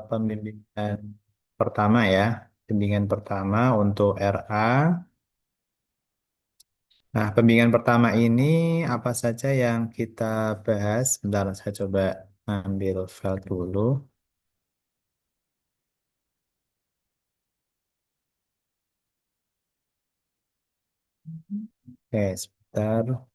pembimbingan pertama ya. Pembimbingan pertama untuk RA. Nah, pembimbingan pertama ini apa saja yang kita bahas? Bentar, saya coba ambil file dulu. Oke, sebentar.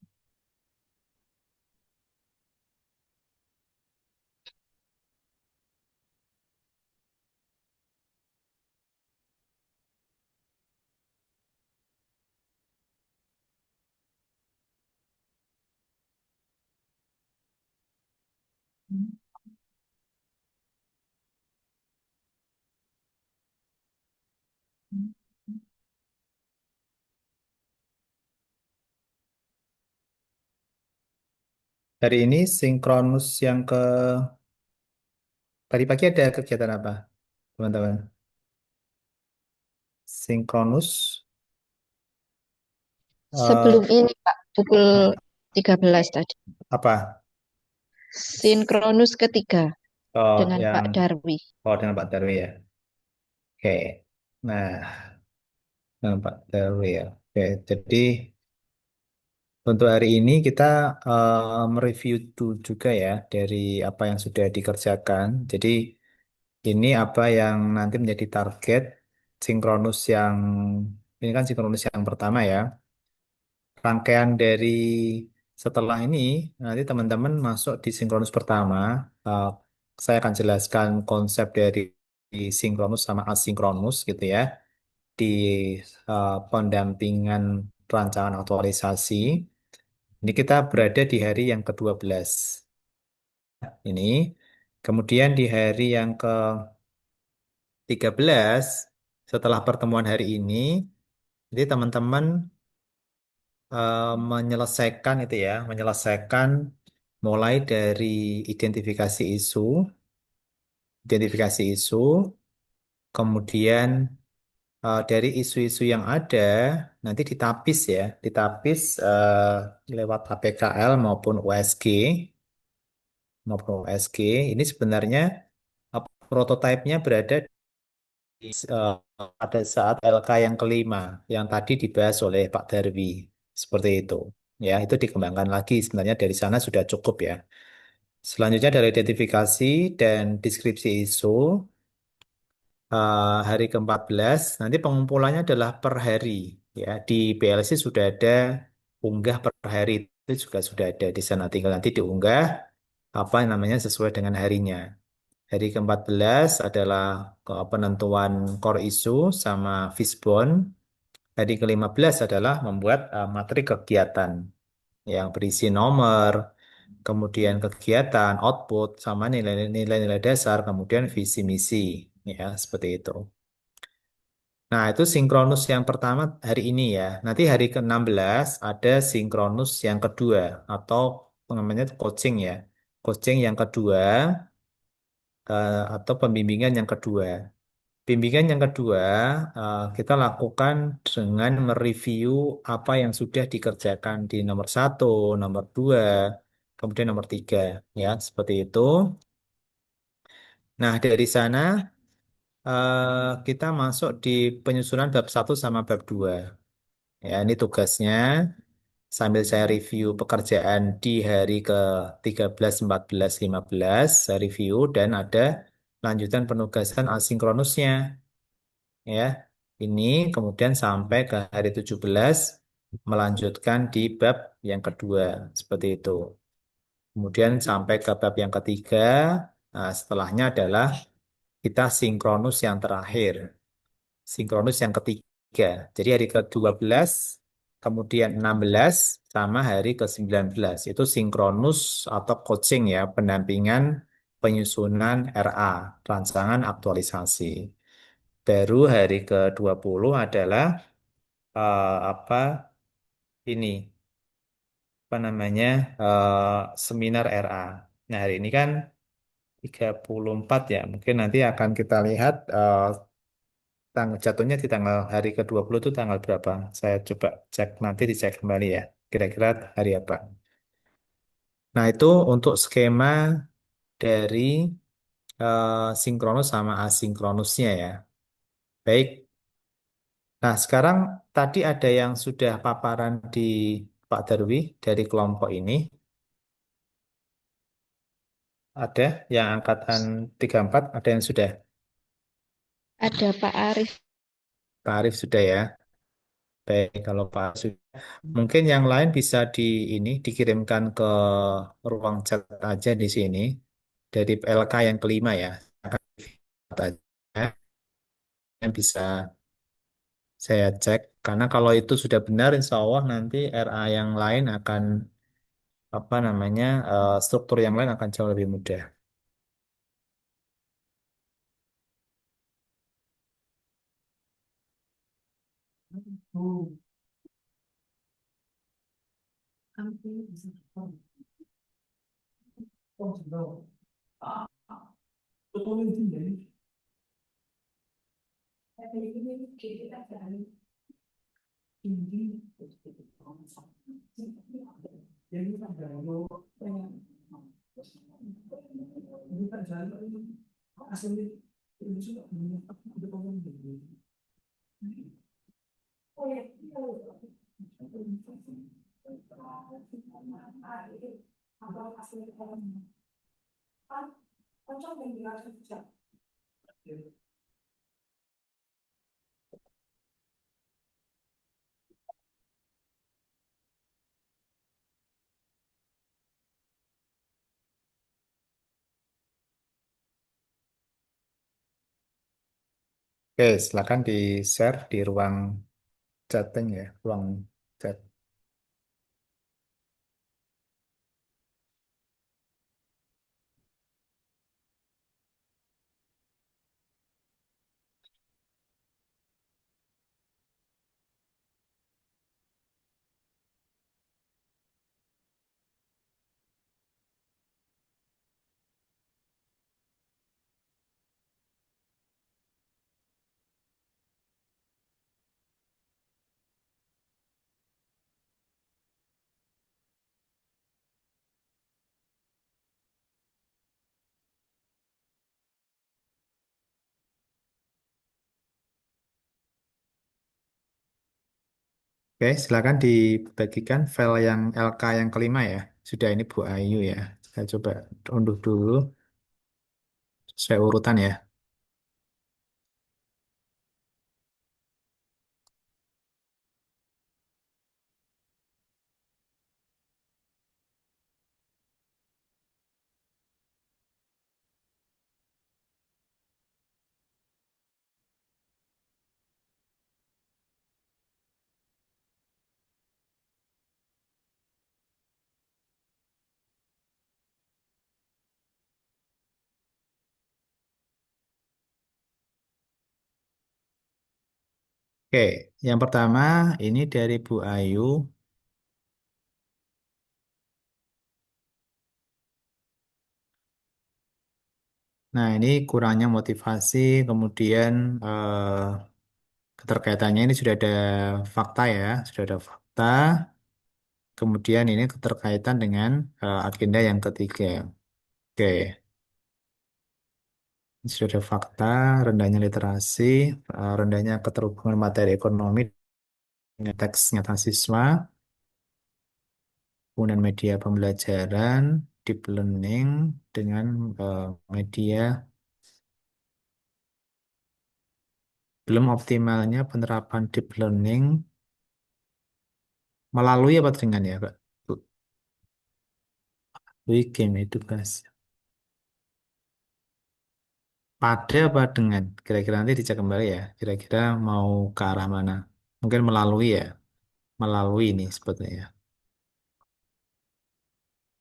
Hari ini sinkronus yang ke tadi pagi ada kegiatan apa, teman-teman? Sinkronus Sebelum eh, ini, Pak, pukul 13 tadi. apa? Sinkronus ketiga Oh, dengan yang Pak Darwi. dengan Pak Darwi ya. Oke. Nah, dengan Pak Darwi ya. Oke, jadi untuk hari ini kita mereview juga ya dari apa yang sudah dikerjakan. Jadi ini apa yang nanti menjadi target sinkronus yang ini kan sinkronus yang pertama ya. Rangkaian dari setelah ini nanti teman-teman masuk di sinkronus pertama. Eh, saya akan jelaskan konsep dari sinkronus sama asinkronus gitu ya di pendampingan rancangan aktualisasi. Ini kita berada di hari yang ke-12 ini. Kemudian di hari yang ke-13 setelah pertemuan hari ini, jadi teman-teman menyelesaikan itu ya, menyelesaikan mulai dari identifikasi isu, identifikasi isu, kemudian dari isu-isu yang ada nanti ditapis ya, ditapis lewat APKL maupun USG, maupun USG. Ini sebenarnya prototipenya berada di, pada saat LK yang kelima yang tadi dibahas oleh Pak Darwi, seperti itu. Ya, itu dikembangkan lagi sebenarnya dari sana sudah cukup ya. Selanjutnya dari identifikasi dan deskripsi isu, hari ke-14 nanti pengumpulannya adalah per hari ya. Di PLC sudah ada unggah per hari itu juga sudah ada di sana, tinggal nanti diunggah apa namanya sesuai dengan harinya. Hari ke-14 adalah penentuan core issue sama fishbone. Hari ke-15 adalah membuat materi kegiatan yang berisi nomor, kemudian kegiatan, output, sama nilai-nilai dasar, kemudian visi misi, ya seperti itu. Nah, itu sinkronus yang pertama hari ini ya. Nanti hari ke-16 ada sinkronus yang kedua atau namanya coaching ya. Coaching yang kedua atau pembimbingan yang kedua. Bimbingan yang kedua kita lakukan dengan mereview apa yang sudah dikerjakan di nomor satu, nomor dua, kemudian nomor tiga, ya seperti itu. Nah dari sana kita masuk di penyusunan bab satu sama bab dua. Ya ini tugasnya sambil saya review pekerjaan di hari ke 13, 14, 15, saya review dan ada lanjutan penugasan asinkronusnya. Ya. Ini kemudian sampai ke hari 17 melanjutkan di bab yang kedua seperti itu. Kemudian sampai ke bab yang ketiga, nah, setelahnya adalah kita sinkronus yang terakhir, sinkronus yang ketiga. Jadi hari ke-12, kemudian 16 sama hari ke-19 itu sinkronus atau coaching ya, pendampingan penyusunan RA, rancangan aktualisasi. Baru hari ke-20 adalah apa ini apa namanya seminar RA. Nah, hari ini kan 34 ya. Mungkin nanti akan kita lihat tanggal jatuhnya di tanggal hari ke-20 itu tanggal berapa. Saya coba cek nanti dicek kembali ya. Kira-kira hari apa. Nah, itu untuk skema dari sinkronus sama asinkronusnya ya. Baik. Nah, sekarang tadi ada yang sudah paparan di Pak Darwi dari kelompok ini. Ada yang angkatan 34, ada yang sudah. Ada Pak Arif. Pak Arif sudah ya. Baik, kalau Pak Arif sudah. Mungkin yang lain bisa ini dikirimkan ke ruang chat aja di sini. Dari LK yang kelima ya. Akan aja yang bisa saya cek. Karena kalau itu sudah benar, insya Allah nanti RA yang lain akan apa namanya struktur yang lain akan jauh lebih mudah. Oke, silakan di-share di ruang chatting ya, ruang chat. Oke, silakan dibagikan file yang LK yang kelima ya. Sudah ini Bu Ayu ya. Saya coba unduh dulu sesuai urutan ya. Oke, yang pertama ini dari Bu Ayu. Nah, ini kurangnya motivasi, kemudian keterkaitannya ini sudah ada fakta ya, sudah ada fakta. Kemudian ini keterkaitan dengan agenda yang ketiga. Oke, ini sudah ada fakta, rendahnya literasi, rendahnya keterhubungan materi ekonomi dengan teks nyata siswa, kemudian media pembelajaran, deep learning dengan media belum optimalnya penerapan deep learning melalui apa dengan ya, Pak? Melalui game edukasi. Pada apa dengan? Kira-kira nanti dicek kembali ya. Kira-kira mau ke arah mana? Mungkin melalui ya. Melalui ini sebetulnya.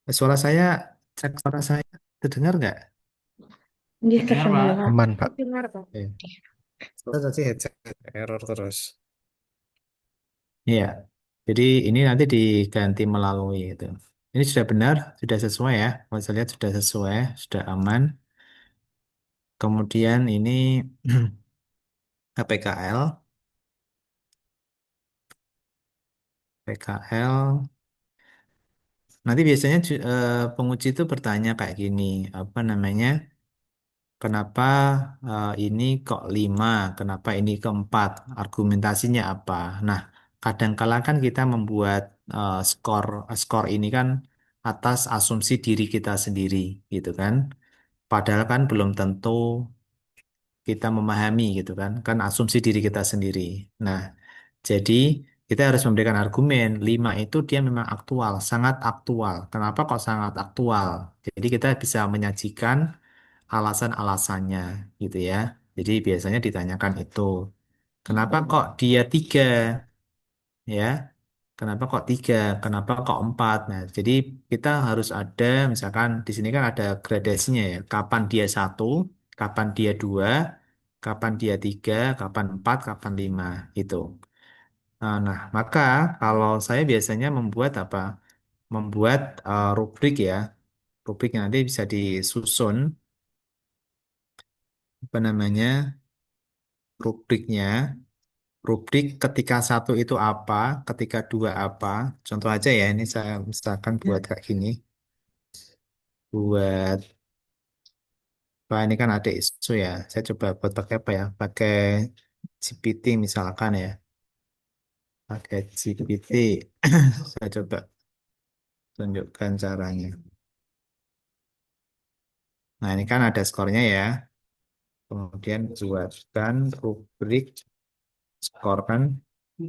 Suara saya, cek suara saya. Terdengar nggak? Nggih kedengaran. Aman, Pak. Dengar, Pak. Oke. Suara tadi headset error terus. Iya. Jadi ini nanti diganti melalui itu. Ini sudah benar, sudah sesuai ya. Kalau saya lihat sudah sesuai, sudah aman. Kemudian ini PKL, PKL. Nanti biasanya penguji itu bertanya kayak gini, apa namanya? kenapa ini kok 5, kenapa ini keempat, argumentasinya apa. Nah, kadangkala kan kita membuat skor skor ini kan atas asumsi diri kita sendiri, gitu kan. Padahal kan belum tentu kita memahami gitu kan, kan asumsi diri kita sendiri. Nah, jadi kita harus memberikan argumen 5 itu dia memang aktual, sangat aktual. Kenapa kok sangat aktual? Jadi kita bisa menyajikan alasan-alasannya gitu ya. Jadi biasanya ditanyakan itu. Kenapa kok dia 3 ya? Kenapa kok 3? Kenapa kok 4? Nah, jadi kita harus ada, misalkan di sini kan ada gradasinya ya. Kapan dia 1, kapan dia 2, kapan dia 3, kapan 4, kapan 5 itu. Nah, maka kalau saya biasanya membuat apa? Membuat rubrik ya. Rubrik yang nanti bisa disusun apa namanya? Rubriknya. Rubrik ketika 1 itu apa, ketika 2 apa. Contoh aja ya, ini saya misalkan buat kayak gini. Buat Wah, ini kan ada isu ya. Saya coba buat pakai apa ya? Pakai GPT misalkan ya. Pakai GPT. Saya coba tunjukkan caranya. Nah, ini kan ada skornya ya. Kemudian buatkan rubrik skor kan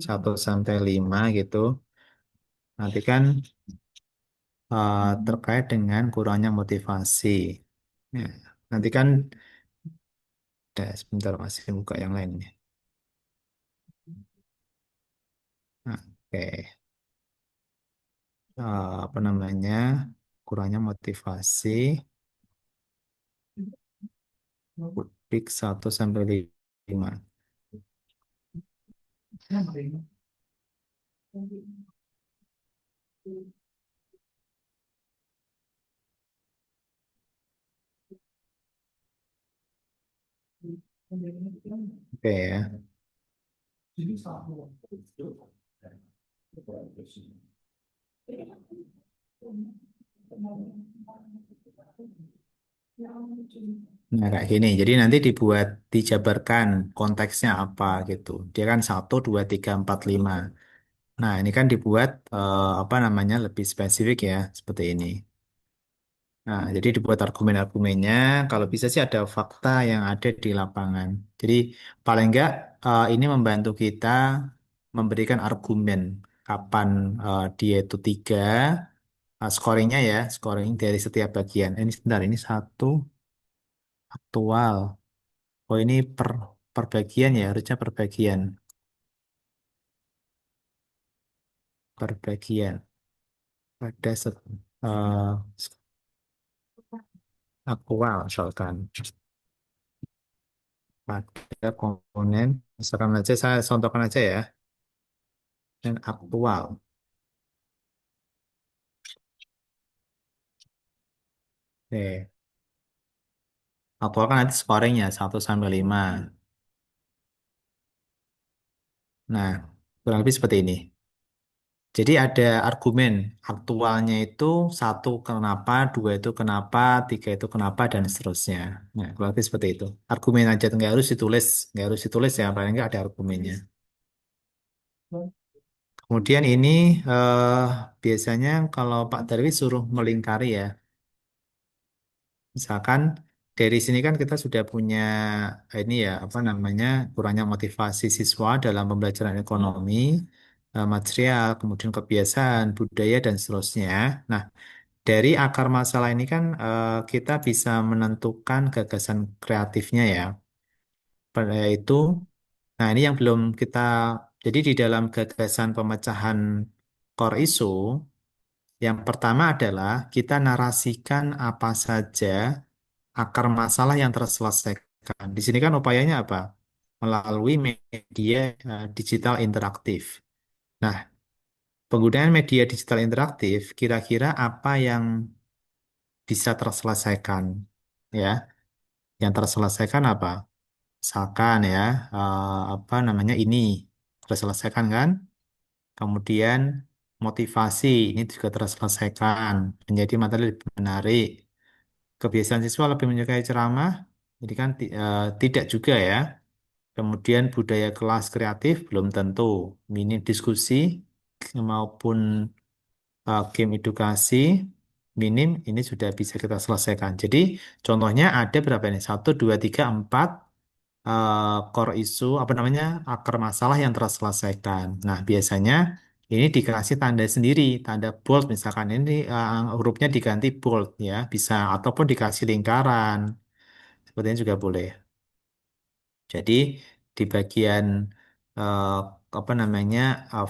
1 sampai 5 gitu. Nanti kan terkait dengan kurangnya motivasi. Ya, nanti kan, sebentar masih buka yang lain nih. Nah, oke. Apa namanya? Kurangnya motivasi. Rubrik 1 sampai 5. Oke ya. Nah, kayak gini. Jadi nanti dibuat, dijabarkan konteksnya apa gitu. Dia kan 1, 2, 3, 4, 5. Nah, ini kan dibuat apa namanya lebih spesifik ya, seperti ini. Nah, jadi dibuat argumen-argumennya. Kalau bisa sih ada fakta yang ada di lapangan. Jadi paling enggak ini membantu kita memberikan argumen kapan dia itu 3, scoringnya ya, scoring dari setiap bagian. Ini sebentar, ini 1 aktual. Oh ini per bagian ya, harusnya per bagian. Per bagian. Ada eh, aktual misalkan. Pada komponen, misalkan aja saya contohkan aja ya. Dan aktual. Oke. Aktual kan nanti scoringnya 1 sampai 5. Nah, kurang lebih seperti ini. Jadi ada argumen aktualnya itu 1 kenapa, 2 itu kenapa, 3 itu kenapa, dan seterusnya. Nah, kurang lebih seperti itu. Argumen aja, nggak harus ditulis ya, paling nggak ada argumennya. Kemudian ini eh, biasanya kalau Pak Darwis suruh melingkari ya. Misalkan dari sini kan kita sudah punya ini ya apa namanya kurangnya motivasi siswa dalam pembelajaran ekonomi, material, kemudian kebiasaan, budaya dan seterusnya. Nah, dari akar masalah ini kan kita bisa menentukan gagasan kreatifnya ya. Pada itu, nah ini yang belum kita, jadi di dalam gagasan pemecahan core issue, yang pertama adalah kita narasikan apa saja akar masalah yang terselesaikan. Di sini kan upayanya apa? Melalui media digital interaktif. Nah, penggunaan media digital interaktif kira-kira apa yang bisa terselesaikan? Ya, yang terselesaikan apa? Misalkan ya, apa namanya ini terselesaikan kan? Kemudian motivasi ini juga terselesaikan, menjadi materi lebih menarik. Kebiasaan siswa lebih menyukai ceramah, Ini kan tidak juga ya. Kemudian budaya kelas kreatif belum tentu. Minim diskusi maupun game edukasi minim ini sudah bisa kita selesaikan. Jadi contohnya ada berapa ini? Satu, dua, tiga, empat core isu apa namanya akar masalah yang terselesaikan. Nah biasanya ini dikasih tanda sendiri, tanda bold misalkan ini hurufnya diganti bold ya bisa ataupun dikasih lingkaran. Seperti ini juga boleh. Jadi di bagian eh, apa namanya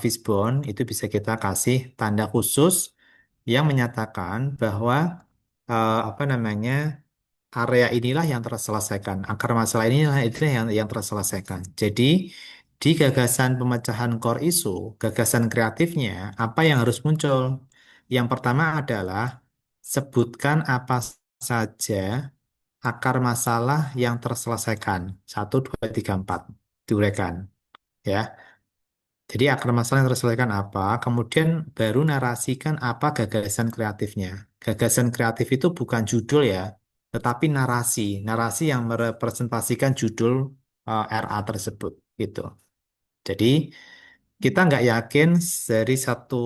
fishbone itu bisa kita kasih tanda khusus yang menyatakan bahwa apa namanya area inilah yang terselesaikan, akar masalah inilah itulah yang terselesaikan. Jadi di gagasan pemecahan core isu, gagasan kreatifnya apa yang harus muncul? Yang pertama adalah sebutkan apa saja akar masalah yang terselesaikan. Satu, dua, tiga, empat. Diuraikan. Ya. Jadi akar masalah yang terselesaikan apa, kemudian baru narasikan apa gagasan kreatifnya. Gagasan kreatif itu bukan judul ya, tetapi narasi. Narasi yang merepresentasikan judul RA tersebut. Gitu. Jadi kita nggak yakin dari satu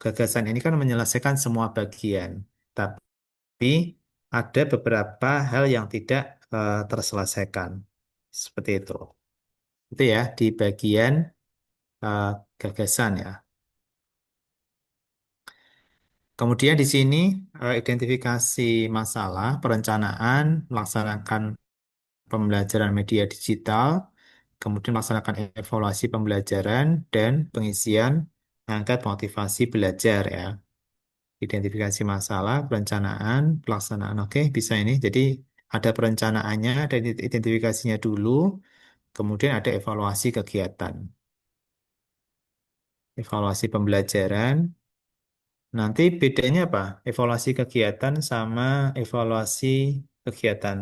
gagasan ini kan menyelesaikan semua bagian. Tapi ada beberapa hal yang tidak terselesaikan. Seperti itu. Itu ya di bagian eh, gagasan ya. Kemudian di sini identifikasi masalah, perencanaan, melaksanakan pembelajaran media digital, kemudian melaksanakan evaluasi pembelajaran dan pengisian angkat motivasi belajar ya. Identifikasi masalah, perencanaan, pelaksanaan. Oke, bisa ini. Jadi ada perencanaannya, ada identifikasinya dulu, kemudian ada evaluasi kegiatan. Evaluasi pembelajaran. Nanti bedanya apa? Evaluasi kegiatan sama evaluasi kegiatan.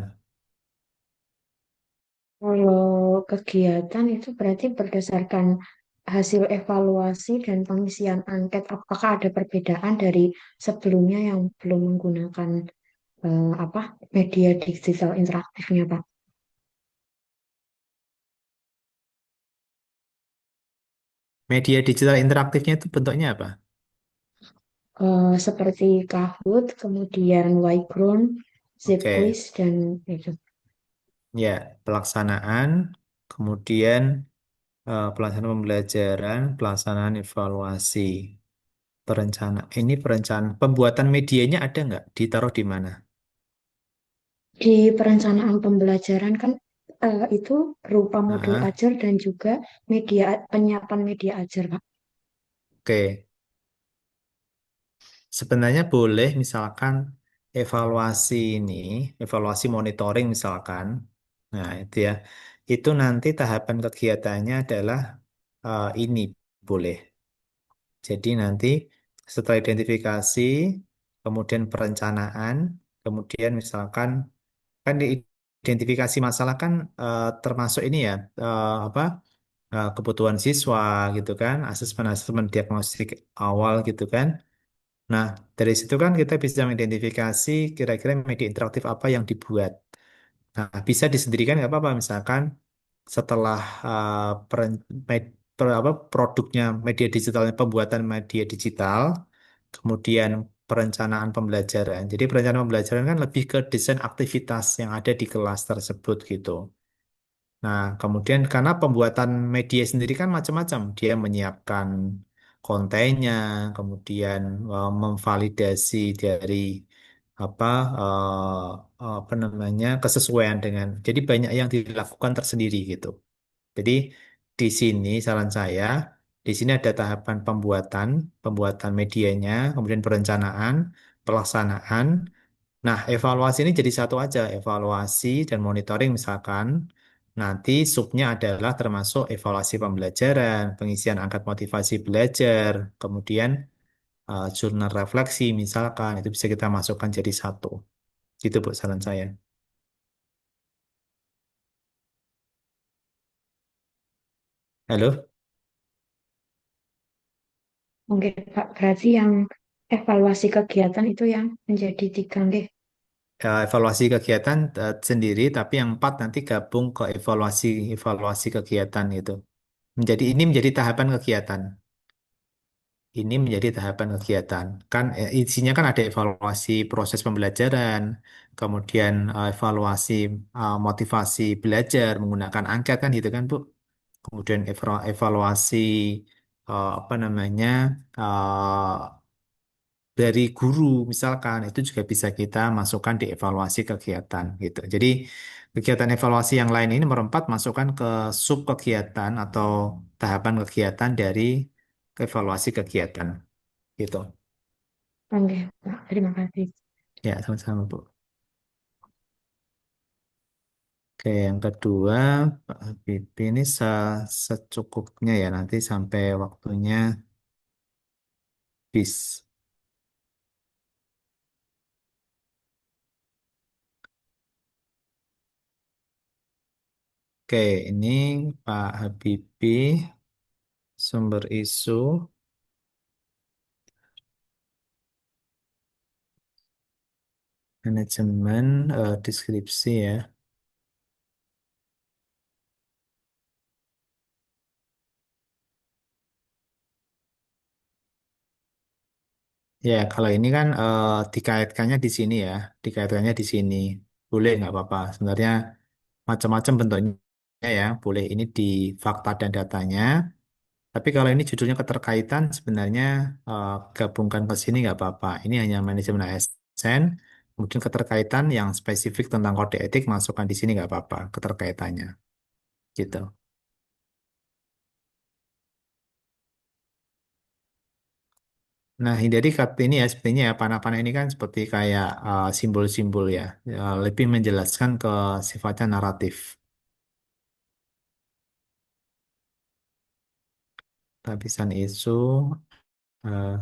Kalau kegiatan itu berarti berdasarkan hasil evaluasi dan pengisian angket, apakah ada perbedaan dari sebelumnya yang belum menggunakan apa media digital interaktifnya, Pak? Media digital interaktifnya itu bentuknya apa? Seperti Kahoot, kemudian Whiteboard, Oke, Zipquiz, dan itu. ya pelaksanaan, kemudian pelaksanaan pembelajaran, pelaksanaan evaluasi, ini perencanaan pembuatan medianya ada nggak? Ditaruh di mana? Di perencanaan pembelajaran kan itu berupa modul Ah, ajar dan juga penyiapan media ajar, Pak. oke, sebenarnya boleh misalkan evaluasi ini, evaluasi monitoring misalkan. Nah, itu ya. Itu nanti tahapan kegiatannya adalah ini boleh. Jadi nanti setelah identifikasi, kemudian perencanaan, kemudian misalkan kan di identifikasi masalah kan termasuk ini ya apa kebutuhan siswa gitu kan, asesmen-asesmen diagnostik awal gitu kan. Nah, dari situ kan kita bisa mengidentifikasi kira-kira media interaktif apa yang dibuat. Nah, bisa disendirikan nggak apa-apa. Misalkan setelah produknya media digitalnya pembuatan media digital, kemudian perencanaan pembelajaran. Jadi perencanaan pembelajaran kan lebih ke desain aktivitas yang ada di kelas tersebut gitu. Nah, kemudian karena pembuatan media sendiri kan macam-macam, dia menyiapkan kontennya, kemudian memvalidasi dari apa apa namanya kesesuaian dengan. Jadi banyak yang dilakukan tersendiri gitu. Jadi di sini saran saya, di sini ada tahapan pembuatan medianya, kemudian perencanaan, pelaksanaan. Nah, evaluasi ini jadi satu aja, evaluasi dan monitoring misalkan. Nanti subnya adalah termasuk evaluasi pembelajaran, pengisian angkat motivasi belajar, kemudian jurnal refleksi misalkan, itu bisa kita masukkan jadi satu. Gitu Bu saran saya. Halo? Oke, Pak. Berarti yang evaluasi kegiatan itu yang menjadi tiga, nggih. evaluasi kegiatan sendiri, tapi yang 4 nanti gabung ke evaluasi evaluasi kegiatan itu. Menjadi tahapan kegiatan. Ini menjadi tahapan kegiatan. Kan isinya kan ada evaluasi proses pembelajaran, kemudian evaluasi motivasi belajar menggunakan angket kan gitu kan, Bu. Kemudian evaluasi apa namanya dari guru misalkan itu juga bisa kita masukkan di evaluasi kegiatan gitu. Jadi kegiatan evaluasi yang lain ini merempat masukkan ke sub kegiatan atau tahapan kegiatan dari evaluasi kegiatan gitu. Oke, Pak. Terima kasih. Ya, sama-sama Bu. Oke, yang kedua, Pak Habibie ini secukupnya ya nanti sampai waktunya bis. Oke, ini Pak Habibie sumber isu manajemen deskripsi ya. Ya, kalau ini kan dikaitkannya di sini ya, dikaitkannya di sini. Boleh nggak apa-apa. Sebenarnya macam-macam bentuknya ya. Boleh ini di fakta dan datanya. Tapi kalau ini judulnya keterkaitan, sebenarnya gabungkan ke sini nggak apa-apa. Ini hanya manajemen ASN. Kemudian keterkaitan yang spesifik tentang kode etik masukkan di sini nggak apa-apa keterkaitannya. Gitu. Nah, hindari kata ini ya, sepertinya ya, panah-panah ini kan seperti kayak simbol-simbol ya. Lebih menjelaskan ke sifatnya naratif. Lapisan isu, eh,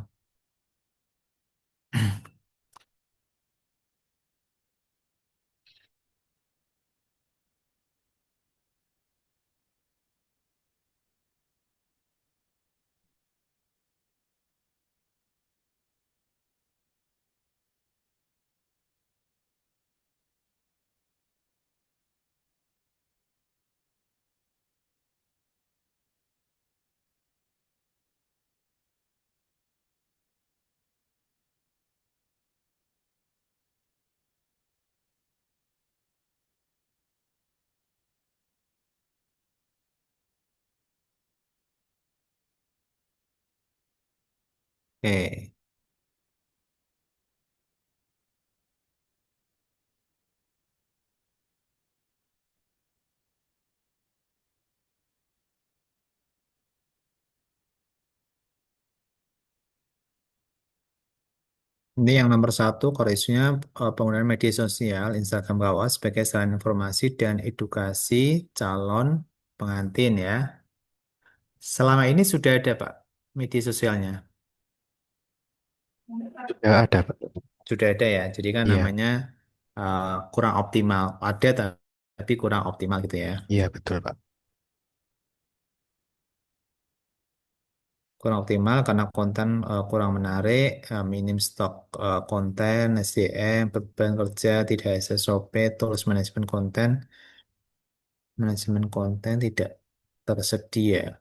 oke. Ini yang nomor satu, koreksinya penggunaan media sosial, Instagram Kawas sebagai sarana informasi dan edukasi calon pengantin ya. Selama ini sudah ada Pak media sosialnya. Sudah ada, Pak. Sudah ada ya. Jadi kan Iya, namanya uh, kurang optimal. Ada tapi kurang optimal gitu ya. iya betul, Pak. Kurang optimal karena konten kurang menarik, minim stok konten, SDM, beban kerja, tidak SOP, tools manajemen konten tidak tersedia.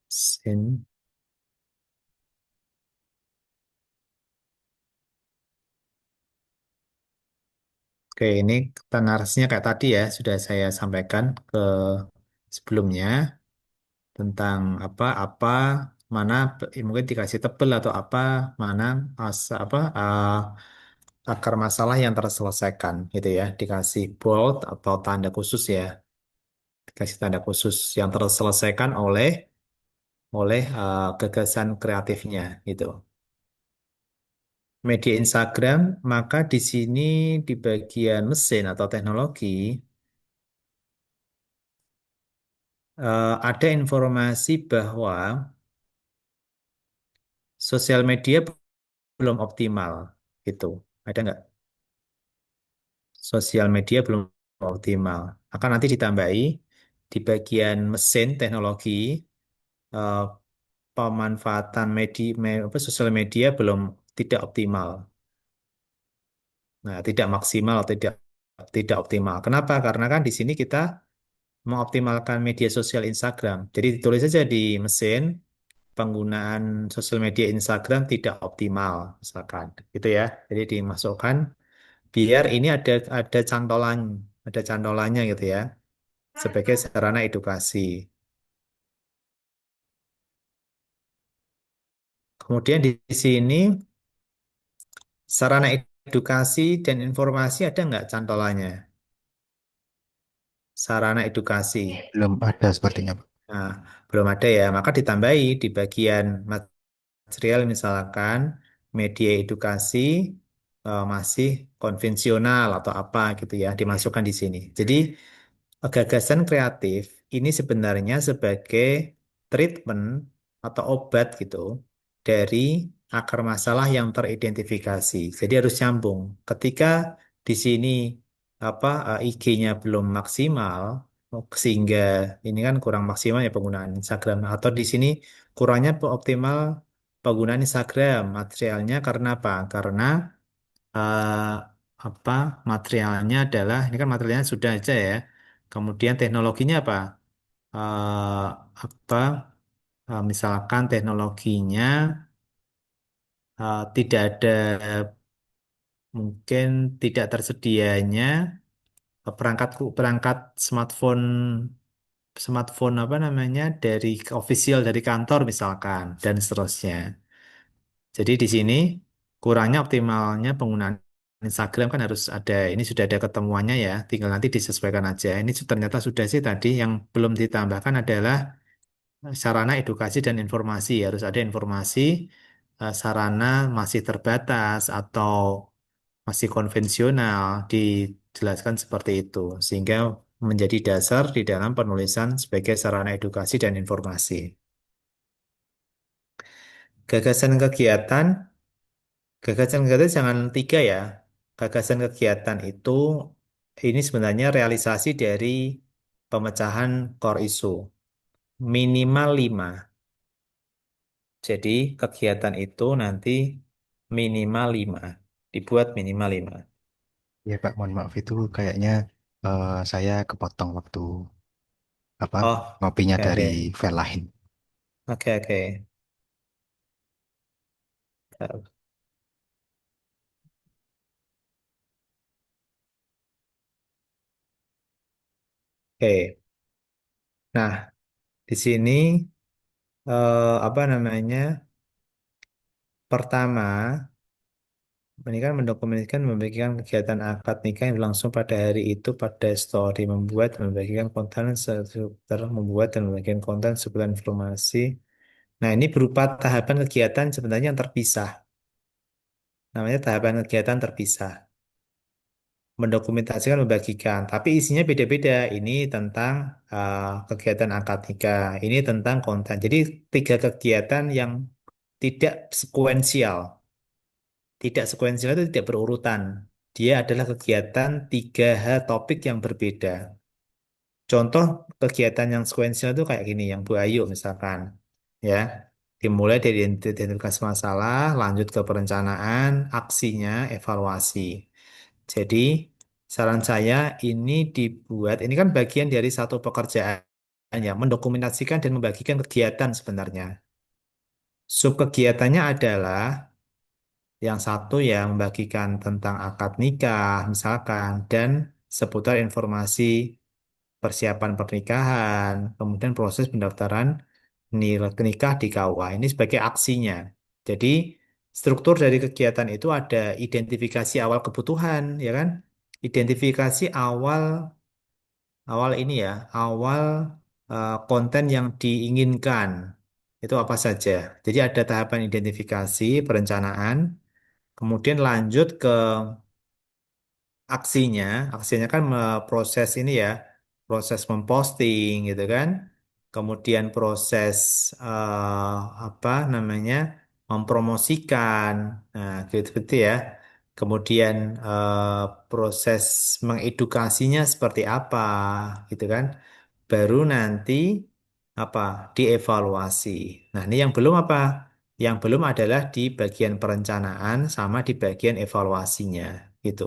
Sin. Oke, ini narasinya kayak tadi ya, sudah saya sampaikan ke sebelumnya tentang apa mana mungkin dikasih tebel atau apa mana akar masalah yang terselesaikan gitu ya, dikasih bold atau tanda khusus ya, dikasih tanda khusus yang terselesaikan oleh gagasan kreatifnya gitu. Media Instagram, maka di sini di bagian mesin atau teknologi ada informasi bahwa sosial media belum optimal gitu. Ada nggak? Sosial media belum optimal. Akan nanti ditambahi di bagian mesin teknologi pemanfaatan sosial media belum tidak optimal. Nah, tidak maksimal, tidak tidak optimal. Kenapa? Karena kan di sini kita mengoptimalkan media sosial Instagram. Jadi ditulis saja di mesin penggunaan sosial media Instagram tidak optimal, misalkan, gitu ya. Jadi dimasukkan biar ini ada cantolannya gitu ya, sebagai sarana edukasi. Kemudian di sini sarana edukasi dan informasi ada nggak cantolannya? Sarana edukasi. Belum ada sepertinya, Pak. Nah, belum ada ya, maka ditambahi di bagian material misalkan media edukasi masih konvensional atau apa gitu ya, dimasukkan di sini. Jadi gagasan kreatif ini sebenarnya sebagai treatment atau obat gitu dari akar masalah yang teridentifikasi. Jadi harus nyambung. Ketika di sini IG-nya belum maksimal, sehingga ini kan kurang maksimal ya penggunaan Instagram, atau di sini kurangnya optimal penggunaan Instagram materialnya karena apa? Karena eh, apa materialnya adalah ini kan materialnya sudah aja ya. Kemudian teknologinya apa? Eh, apa misalkan teknologinya tidak ada mungkin tidak tersedianya perangkat perangkat smartphone smartphone apa namanya dari official dari kantor misalkan dan seterusnya. Jadi di sini kurangnya optimalnya penggunaan Instagram kan harus ada, ini sudah ada ketemuannya ya, tinggal nanti disesuaikan aja. Ini ternyata sudah sih tadi yang belum ditambahkan adalah sarana edukasi dan informasi. Harus ada informasi, sarana masih terbatas atau masih konvensional, dijelaskan seperti itu. Sehingga menjadi dasar di dalam penulisan sebagai sarana edukasi dan informasi. Gagasan kegiatan Gagasan kegiatan jangan tiga ya. Gagasan kegiatan itu ini sebenarnya realisasi dari pemecahan core issue. Minimal lima. Jadi kegiatan itu nanti minimal lima. Dibuat minimal lima. Ya Pak, mohon maaf itu kayaknya saya kepotong waktu apa Oh, ngopinya oke, dari oke. file lain. Oke, oke. Oke. Nah, di sini apa namanya? Pertama, ini kan mendokumentasikan membagikan kegiatan akad nikah yang berlangsung pada hari itu pada story, membuat dan membagikan konten seputar membuat dan membagikan konten seputar informasi. Nah, ini berupa tahapan kegiatan sebenarnya yang terpisah. Namanya tahapan kegiatan terpisah. Mendokumentasikan, membagikan, tapi isinya beda-beda. Ini tentang kegiatan akad nikah, ini tentang konten. Jadi tiga kegiatan yang tidak sekuensial. Tidak sekuensial itu tidak berurutan. Dia adalah kegiatan tiga hal topik yang berbeda. Contoh kegiatan yang sekuensial itu kayak gini, yang Bu Ayu misalkan, ya, dimulai dari identifikasi masalah, lanjut ke perencanaan, aksinya, evaluasi. Jadi saran saya ini dibuat, ini kan bagian dari satu pekerjaan ya, mendokumentasikan dan membagikan kegiatan sebenarnya. Sub kegiatannya adalah yang satu yang membagikan tentang akad nikah, misalkan, dan seputar informasi persiapan pernikahan, kemudian proses pendaftaran nilai nikah di KUA. Ini sebagai aksinya. Jadi, struktur dari kegiatan itu ada identifikasi awal kebutuhan, ya kan? Identifikasi awal awal ini ya, awal konten yang diinginkan. Itu apa saja. Jadi ada tahapan identifikasi, perencanaan, kemudian lanjut ke aksinya. Aksinya kan proses ini ya, proses memposting gitu kan. Kemudian proses apa namanya, mempromosikan. Nah, gitu-gitu ya. Kemudian proses mengedukasinya seperti apa gitu kan. Baru nanti apa? Dievaluasi. Nah, ini yang belum apa? Yang belum adalah di bagian perencanaan sama di bagian evaluasinya, gitu.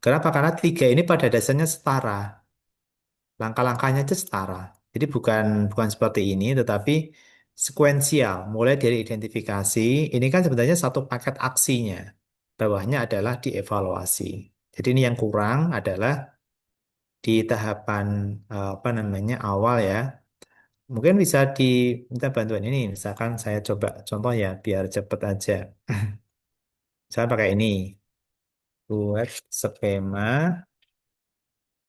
Kenapa? Karena tiga ini pada dasarnya setara. Langkah-langkahnya itu setara. Jadi bukan bukan seperti ini, tetapi sekuensial. Mulai dari identifikasi, ini kan sebenarnya satu paket aksinya. Bawahnya adalah dievaluasi. Jadi ini yang kurang adalah di tahapan apa namanya awal ya. Mungkin bisa diminta bantuan ini. Misalkan saya coba contoh ya, biar cepet aja. Saya pakai ini, buat skema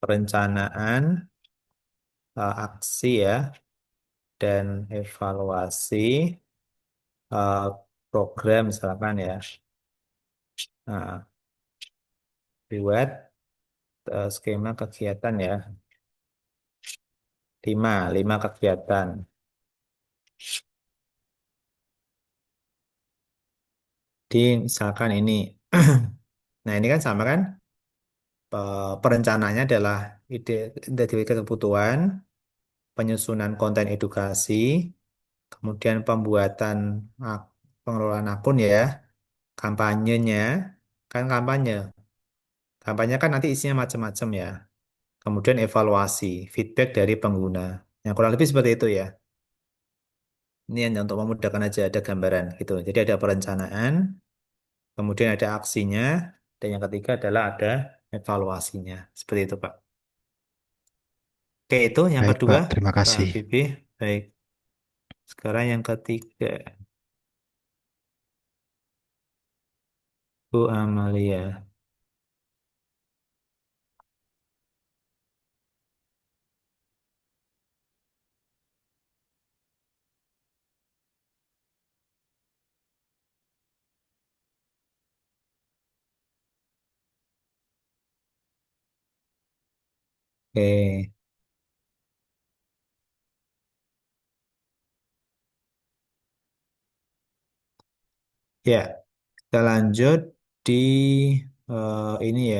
perencanaan aksi ya dan evaluasi eh, program misalkan ya. Nah, buat skema kegiatan ya. Lima kegiatan. Di misalkan ini. Nah, ini kan sama kan? Perencanaannya adalah identifikasi kebutuhan, penyusunan konten edukasi, kemudian pembuatan ak- pengelolaan akun ya, kampanyenya, kan kampanye. Kampanye kan nanti isinya macam-macam ya. Kemudian evaluasi, feedback dari pengguna. Yang kurang lebih seperti itu ya. Ini hanya untuk memudahkan aja ada gambaran gitu. Jadi ada perencanaan, kemudian ada aksinya, dan yang ketiga adalah ada evaluasinya. Seperti itu, Pak. Oke, itu yang Baik, kedua, Pak. Terima Pak kasih. Habibie. Baik, sekarang yang ketiga, Bu Amalia. Oke, ya, kita lanjut di ini ya,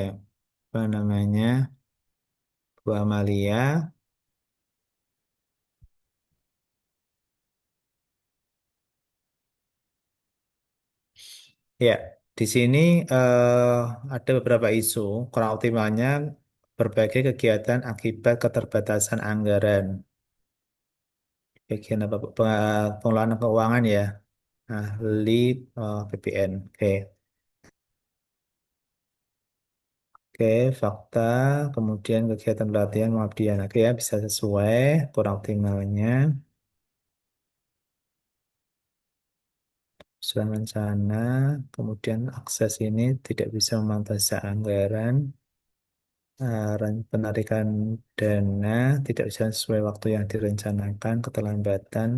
apa namanya, Bu Amalia. Ya, di sini ada beberapa isu kurang optimalnya berbagai kegiatan akibat keterbatasan anggaran. Bagian apa? Pengelolaan keuangan ya, ahli PPN. Oke, oke, fakta, kemudian kegiatan pelatihan pengabdian. Oke ya, bisa sesuai kurang optimalnya. Sudah rencana, kemudian akses ini tidak bisa memantau sisa anggaran. Penarikan dana tidak bisa sesuai waktu yang direncanakan, keterlambatan,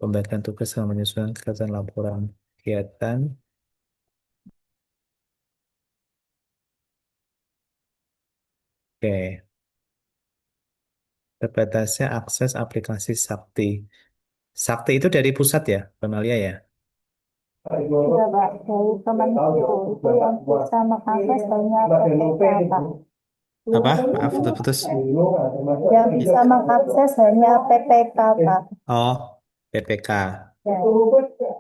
pembagian tugas sama menyusun kegiatan laporan kegiatan. Oke, terbatasnya akses aplikasi Sakti. Sakti itu dari pusat ya, Pemalia ya? Iya, Pak. Dari Kemenkeu itu yang bisa mengakses hanya PPK, Pak. Apa? Maaf, putus-putus. Yang bisa mengakses hanya PPK, Pak. Oh, PPK. Ya.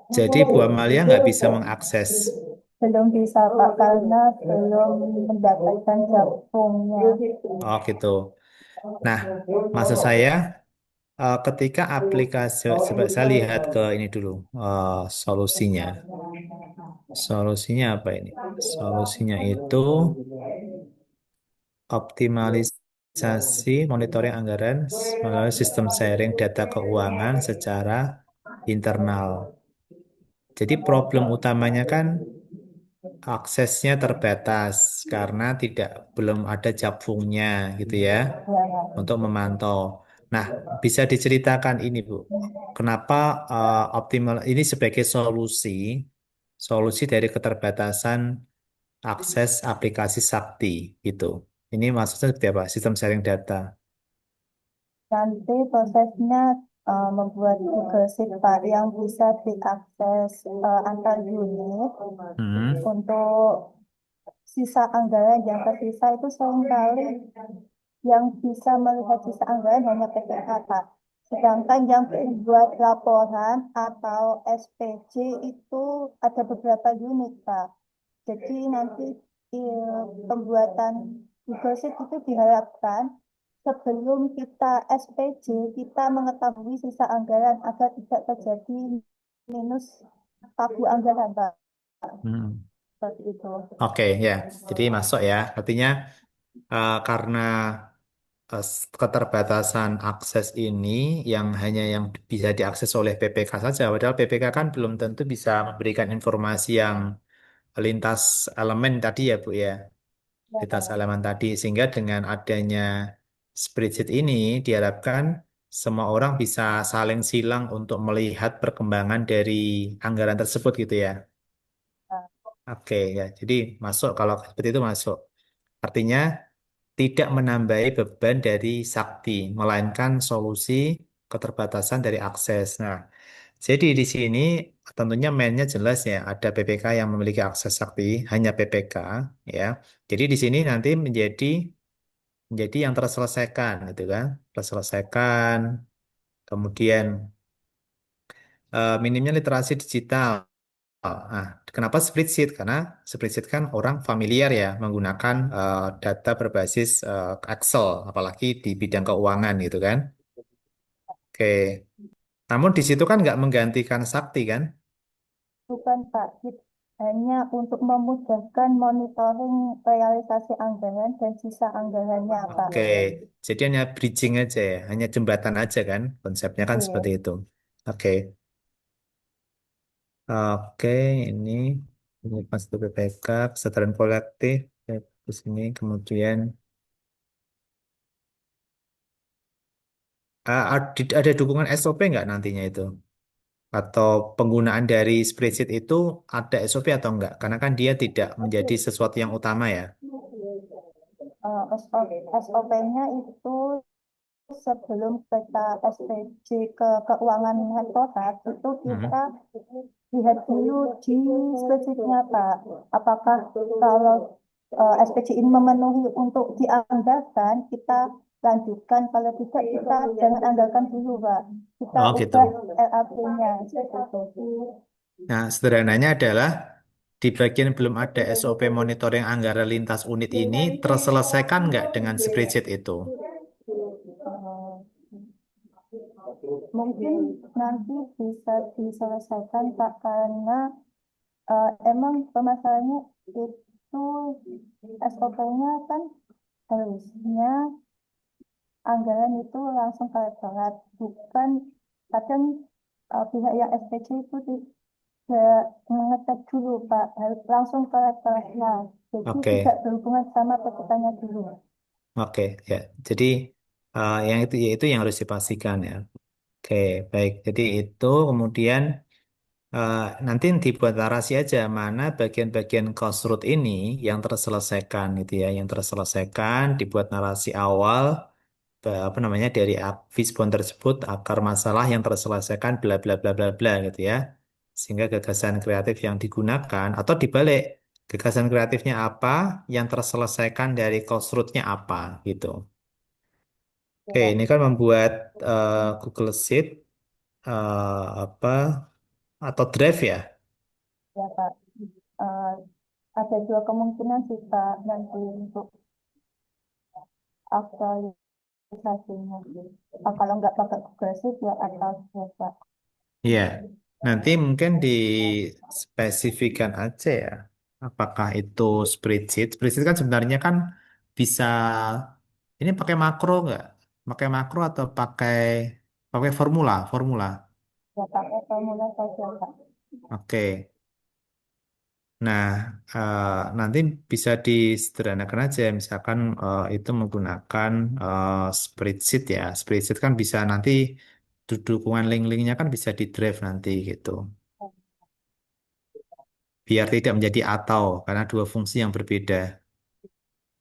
Jadi Bu Amalia nggak bisa mengakses. Belum bisa, Pak, karena belum mendapatkan jabungnya. Oh gitu. Nah, maksud saya ketika aplikasi, coba saya lihat ke ini dulu, solusinya. Solusinya apa ini? Solusinya itu optimalisasi monitoring anggaran melalui sistem sharing data keuangan secara internal. Jadi problem utamanya kan aksesnya terbatas karena belum ada jabungnya gitu ya Ya, Pak. untuk memantau. Nah, bisa diceritakan ini Bu, kenapa optimal ini sebagai solusi dari keterbatasan akses aplikasi Sakti gitu. Ini maksudnya seperti apa? Sistem sharing data. Nanti prosesnya membuat Google Sheet, Pak, yang bisa diakses antar unit Hmm. untuk sisa anggaran yang tersisa itu seringkali yang bisa melihat sisa anggaran hanya PPK, Pak. Sedangkan yang buat laporan atau SPJ itu ada beberapa unit, Pak. Jadi nanti pembuatan Google Sheet itu diharapkan sebelum kita SPJ, kita mengetahui sisa anggaran agar tidak terjadi minus pagu anggaran, Pak. Hmm. Seperti itu. Oke, ya. Jadi masuk ya. Artinya karena keterbatasan akses ini yang hanya yang bisa diakses oleh PPK saja, padahal PPK kan belum tentu bisa memberikan informasi yang lintas elemen tadi ya, Bu ya. Ya, Lintas Pak. elemen tadi sehingga dengan adanya spreadsheet ini diharapkan semua orang bisa saling silang untuk melihat perkembangan dari anggaran tersebut gitu ya. Oke ya, jadi masuk kalau seperti itu masuk. Artinya tidak menambahi beban dari sakti, melainkan solusi keterbatasan dari akses. Nah, jadi di sini tentunya mainnya jelas ya, ada PPK yang memiliki akses sakti, hanya PPK ya. Jadi di sini nanti menjadi yang terselesaikan gitu kan, terselesaikan. Kemudian minimnya literasi digital. Nah, kenapa spreadsheet? Karena spreadsheet kan orang familiar ya menggunakan data berbasis Excel, apalagi di bidang keuangan gitu kan. Oke, namun di situ kan nggak menggantikan sakti kan? Bukan, Pak. Hanya untuk memudahkan monitoring realisasi anggaran dan sisa anggarannya, Pak. Oke, jadi hanya bridging aja ya, hanya jembatan aja kan? Konsepnya kan seperti Iya. itu. Oke, oke, ini pas BPK, kesadaran kolektif, ya, terus ini kemudian ada dukungan SOP nggak nantinya itu? Atau penggunaan dari spreadsheet itu ada SOP atau enggak? Karena kan dia tidak menjadi sesuatu yang utama ya. SOP-nya itu sebelum kita SPJ ke keuangan rektorat itu Hmm. kita lihat dulu di spreadsheet-nya, Pak. Apakah kalau SPJ ini memenuhi untuk dianggarkan, kita lanjutkan. Kalau tidak, kita jangan anggarkan dulu, Pak. Kita Oh gitu. ubah LAP-nya seperti itu. Nah, sederhananya adalah di bagian belum ada SOP monitoring anggaran lintas unit ini terselesaikan nggak dengan spreadsheet itu? Eh, Mungkin nanti bisa diselesaikan, Pak, karena emang permasalahannya itu SOP-nya kan harusnya anggaran itu langsung ke rektorat, bukan kadang pihak yang SPC itu tidak mengecek dulu, Pak, harus langsung ke rektoratnya. Jadi tidak Oke, berhubungan sama pesertanya dulu. oke ya. Jadi yang itu yaitu yang harus dipastikan ya. Oke, baik. Jadi itu kemudian eh, nanti dibuat narasi aja mana bagian-bagian cost root ini yang terselesaikan gitu ya, yang terselesaikan dibuat narasi awal apa namanya dari Fishbone tersebut akar masalah yang terselesaikan bla bla bla bla bla gitu ya. Sehingga gagasan kreatif yang digunakan atau dibalik gagasan kreatifnya apa yang terselesaikan dari cost root-nya apa gitu. Oke, Ya, ini kan membuat Google Sheet apa atau Drive ya. ya, Pak. Eh, ada dua kemungkinan sih, Pak, nanti untuk aktualisasinya. Kalau nggak pakai Google Sheet ya atau ya, Pak. Iya, nanti mungkin dispesifikan aja ya. Apakah itu spreadsheet? Spreadsheet kan sebenarnya kan bisa ini pakai makro nggak? Pakai makro atau pakai pakai formula? Formula. Ya, pakai formula saja, Pak. Oke. Nah, eh, nanti bisa disederhanakan aja. Misalkan itu menggunakan spreadsheet ya. Spreadsheet kan bisa nanti dukungan link-linknya kan bisa di drive nanti gitu. Biar tidak menjadi atau karena dua fungsi yang berbeda.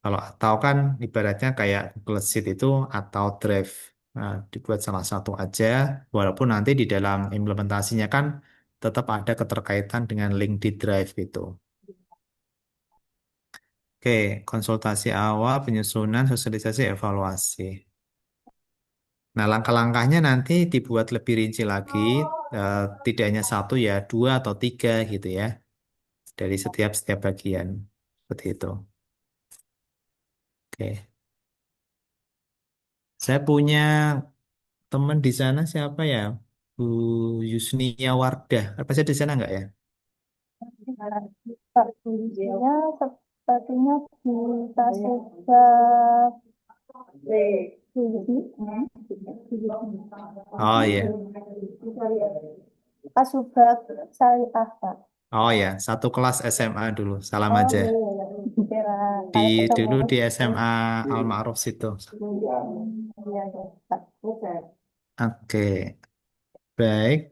Kalau atau kan ibaratnya kayak Google Sheet itu atau Drive. Nah, dibuat salah satu aja, walaupun nanti di dalam implementasinya kan tetap ada keterkaitan dengan link di Drive gitu. Oke, konsultasi awal, penyusunan, sosialisasi, evaluasi. Nah, langkah-langkahnya nanti dibuat lebih rinci lagi, tidak hanya satu ya, dua atau tiga gitu ya, dari setiap bagian. Seperti itu. Oke. Saya punya teman di sana siapa ya? Bu Yusnia Wardah. Apa saya di sana nggak ya? Pak Budinya sepertinya bisa sudah Oh iya. Asubag Syariah, Pak. Oh ya, satu kelas SMA dulu. Salam Oh aja. iya, iya, iya. Kira Di ketemu. dulu di SMA Al Ma'ruf situ. Iya, iya, Pak. Oke, baik.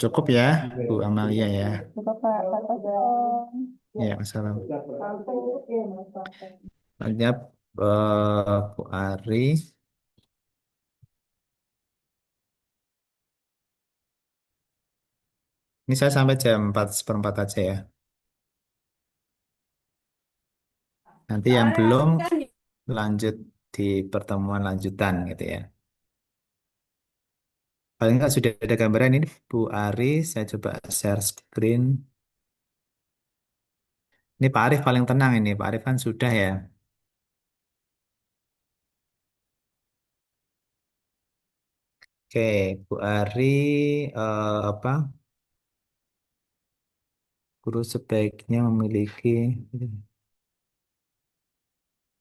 Cukup ya, Bu Amalia ya. Coba Pak, Pak Todong. Ya, masalah. Lanjut, Bu Ari. Ini saya sampai jam 4 seperempat aja ya. Nanti yang belum lanjut di pertemuan lanjutan gitu ya. Paling nggak sudah ada gambaran ini Bu Ari. Saya coba share screen. Ini Pak Arif paling tenang ini. Pak Arif kan sudah ya. Oke, Bu Ari apa? Guru sebaiknya memiliki.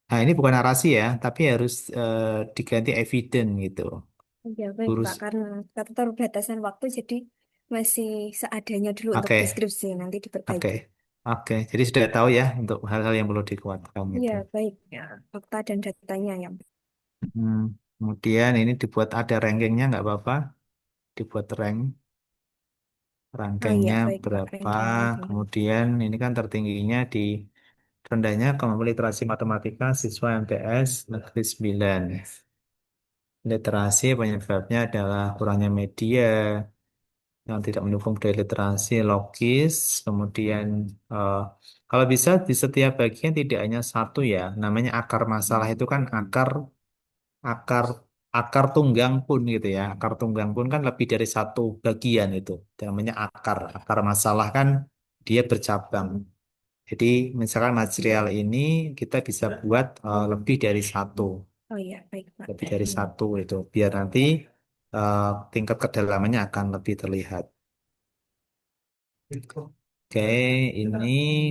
Nah, ini bukan narasi ya, tapi harus diganti evident gitu. Ya, baik, Guru, Pak. Karena keterbatasan waktu, jadi masih seadanya dulu untuk oke, deskripsi, nanti oke, diperbaiki. oke. Jadi sudah tahu ya untuk hal-hal yang perlu dikuatkan Ya, gitu. baik. Ya, fakta dan datanya yang. Hmm, Kemudian ini dibuat ada rankingnya nggak apa-apa, dibuat rank, Oh iya, rankingnya baik, Pak. berapa. Rankingnya gimana? Kemudian ini kan tertingginya di rendahnya kemampuan literasi matematika siswa MTS Negeri 9. Literasi penyebabnya adalah kurangnya media yang tidak mendukung budaya literasi logis. Kemudian eh, kalau bisa di setiap bagian tidak hanya satu ya, namanya akar masalah itu kan akar akar akar tunggang pun gitu ya. Akar tunggang pun kan lebih dari satu bagian itu. Namanya akar. Akar masalah kan dia bercabang. Jadi misalkan material ini kita bisa buat lebih dari satu, Oh iya, baik, Pak. lebih dari satu itu, biar nanti eh, tingkat kedalamannya akan lebih terlihat. Oke, ini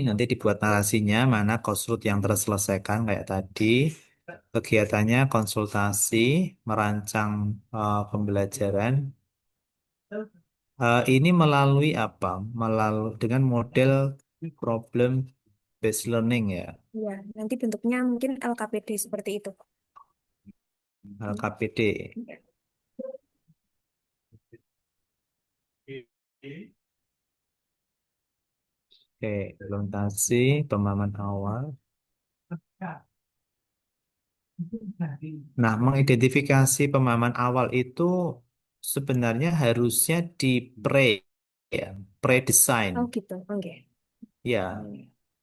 nanti dibuat narasinya mana konstruk yang terselesaikan kayak tadi. Kegiatannya konsultasi, merancang pembelajaran. Ini melalui apa? Melalui dengan model problem based learning ya, Ya, nanti bentuknya mungkin LKPD seperti itu. LKPD. Ya. Oke, implementasi pemahaman awal. Nah, mengidentifikasi pemahaman awal itu sebenarnya harusnya di pre ya, pre-design. Oh gitu, oke. Ya,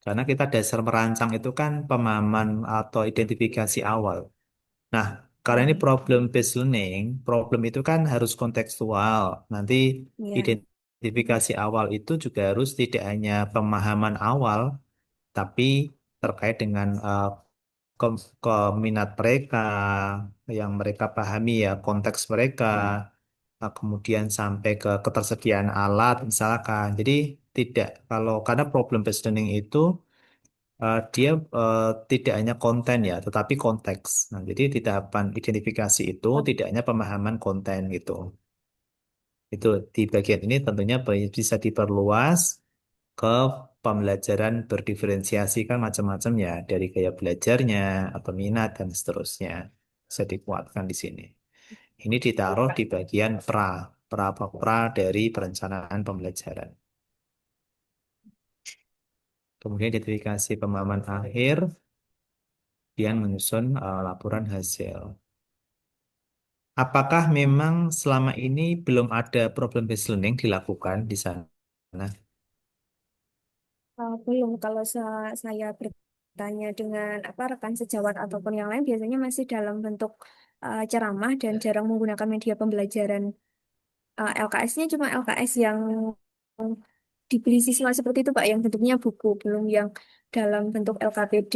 karena kita dasar merancang itu kan pemahaman atau identifikasi awal. Nah, karena ini problem based learning, problem itu kan harus kontekstual. Nanti Ya, identifikasi awal itu juga harus tidak hanya pemahaman awal, tapi terkait dengan ke minat mereka, yang mereka pahami ya konteks mereka, kemudian sampai ke ketersediaan alat misalkan. Jadi tidak kalau karena problem based learning itu dia tidak hanya konten ya, tetapi konteks. Nah, jadi di tahapan identifikasi itu tidak hanya pemahaman konten gitu. Itu di bagian ini tentunya bisa diperluas ke pembelajaran berdiferensiasi kan macam-macam ya dari gaya belajarnya atau minat dan seterusnya bisa dikuatkan di sini. Ini ditaruh di bagian pra dari perencanaan pembelajaran. Kemudian identifikasi pemahaman akhir yang menyusun laporan hasil. Apakah memang selama ini belum ada problem based learning dilakukan di sana? belum. Kalau saya bertanya dengan apa rekan sejawat ataupun yang lain, biasanya masih dalam bentuk ceramah dan jarang menggunakan media pembelajaran. LKS-nya cuma LKS yang dibeli siswa seperti itu Pak, yang bentuknya buku, belum yang dalam bentuk LKPD